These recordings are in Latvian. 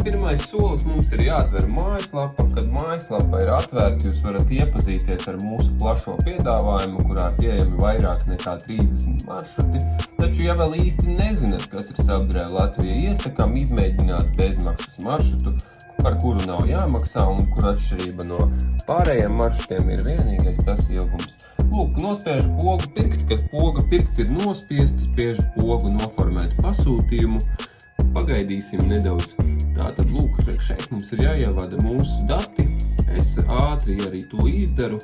Pirmais solis mums ir jāatver mājaslapa. Kad mājaslapa ir atvērta, jūs varat iepazīties ar mūsu plašo piedāvājumu, kurā pieejami vairāk nekā 30 maršruti. Taču, ja vēl īsti nezināt, kas ir Selfdrive Latvija, iesakām izmēģināt bezmaksas maršrutu, par kuru nav jāmaksā un kur atšķirība no pārējiem maršrutiem ir vienīgais tas ilgums. Lūk, nospiežu pogu pirkt, kad poga pirkt ir nospiesta, spiežu pogu noformēt pasūtījumu. Pagaidīsim nedaudz. Tātad, lūk, šeit mums ir jāievada mūsu dati. Es ātri arī to izdaru.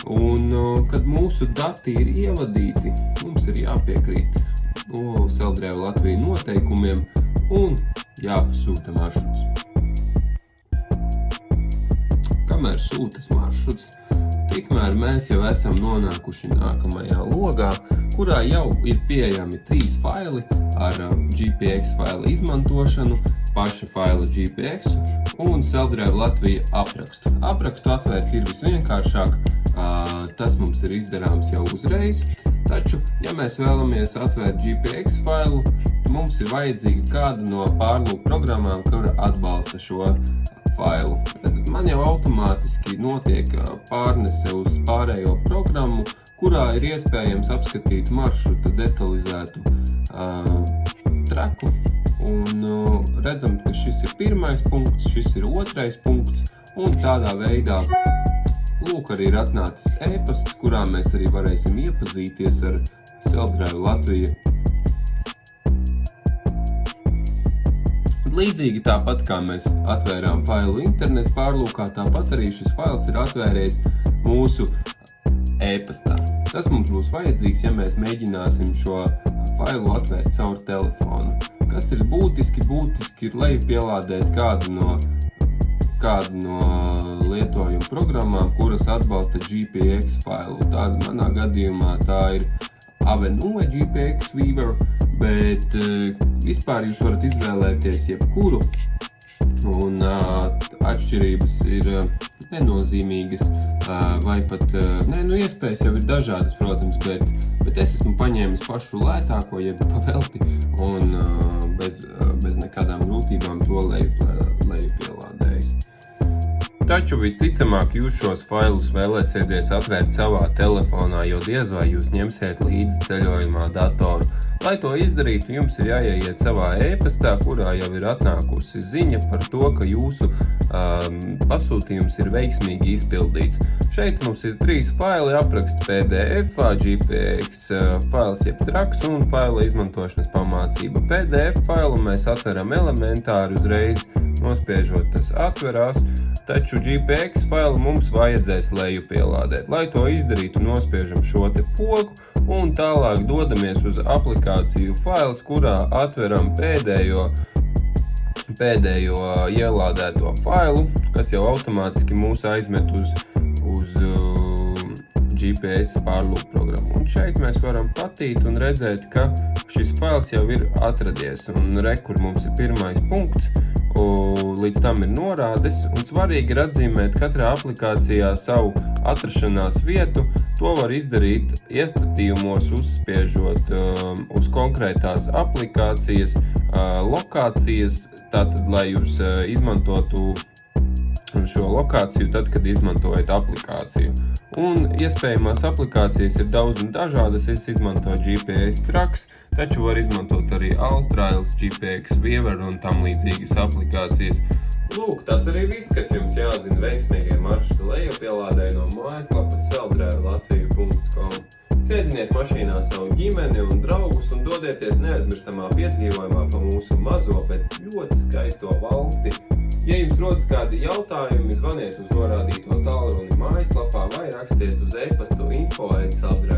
Un, kad mūsu dati ir ievadīti, mums ir jāpiekrīt Selfdrive Latvija noteikumiem un jāpasūta maršruts. Kamēr sūtas maršruts, tikmēr mēs jau esam nonākuši nākamajā logā, kurā jau ir pieejami 3 faili ar GPX faila izmantošanu, paša faila GPX un Selfdrive Latvija aprakstu. Aprakstu atvērt ir visvienkāršāk, tas mums ir izdarāms jau uzreiz, taču, ja mēs vēlamies atvērt GPX failu, mums ir vajadzīga kāda no pārlūk programmām, kura atbalsta šo failu. Man jau automātiski notiek pārnese uz pārējo programmu, kurā ir iespējams apskatīt maršruta detalizētu traku. Un redzam, ka šis ir pirmais punkts, šis ir otrais punkts, un tādā veidā lūk arī ir atnācis e-pasts, kurā mēs arī varēsim iepazīties ar Selfdrive Latviju. Līdzīgi tāpat kā mēs atvērām failu internetu pārlūkā, tāpat arī šis fails ir atvērējis mūsu e-pastā. Tas mums būs vajadzīgs, ja mēs mēģināsim šo failu atvērt caur telefonu. Kas ir būtiski? Būtiski ir lejupielādēt kādu no lietojuma programmām, kuras atbalsta GPX failu. Tāda manā gadījumā tā ir Avenue GPX Weaver, bet vispār jūs varat izvēlēties jebkuru, un atšķirības ir nenozīmīgas, vai pat, iespējas jau ir dažādas, protams, bet es esmu paņēmis pašu lētāko, jeb pavelti, un bez nekādām grūtībām to lejupielādējis. Taču visticamāk jūs šos failus vēlēsieties atvērt savā telefonā, jo diez vai jūs ņemsiet līdzi ceļojumā datoru. Lai to izdarītu, jums ir jāieiet savā e-pastā, kurā jau ir atnākusi ziņa par to, ka jūsu pasūtījums ir veiksmīgi izpildīts. Šeit mums ir 3 faili, apraksts PDF, GPX fails jeb traks un faila izmantošanas pamācība. PDF failu mēs atveram elementāri uzreiz, nospiežot tas atverās, taču GPX failu mums vajadzēs lejupielādēt. Lai to izdarītu, nospiežam šo te pogu un tālāk dodamies uz aplikāciju fails, kurā atveram pēdējo ielādēto failu, kas jau automātiski mūs aizmet uz GPS pārlūk programmu. Un šeit mēs varam patīt un redzēt, ka šis fails jau ir atradies. Un kur mums ir pirmais punkts, līdz tam ir norādes. Un svarīgi ir atzīmēt katrā aplikācijā savu atrašanās vietu. To var izdarīt iestatījumos, uzspiežot uz konkrētās aplikācijas lokācijas, tātad, lai jūs izmantotu šo lokāciju tad, kad izmantojat aplikāciju. Un iespējamās aplikācijas ir daudz un dažādas. Es izmantoju GPS traks, taču var izmantot arī Altrails, GPX Weaver un tam līdzīgas aplikācijas. Lūk, tas arī viss, kas jums jāzina veiksmīgai maršruta lejupielādei no mājaslapas selfdrive.latvija.com. Sēdiniet mašīnā savu ģimeni un draugus un dodieties neaizmirstamā piedzīvojumā pa mūsu mazo, bet ļoti skaisto valsti. Ja jums rodas kādi jautājumi, zvaniet uz norādīto tālruni mājaslapā vai rakstiet uz e-pastu info@selfdrive.com.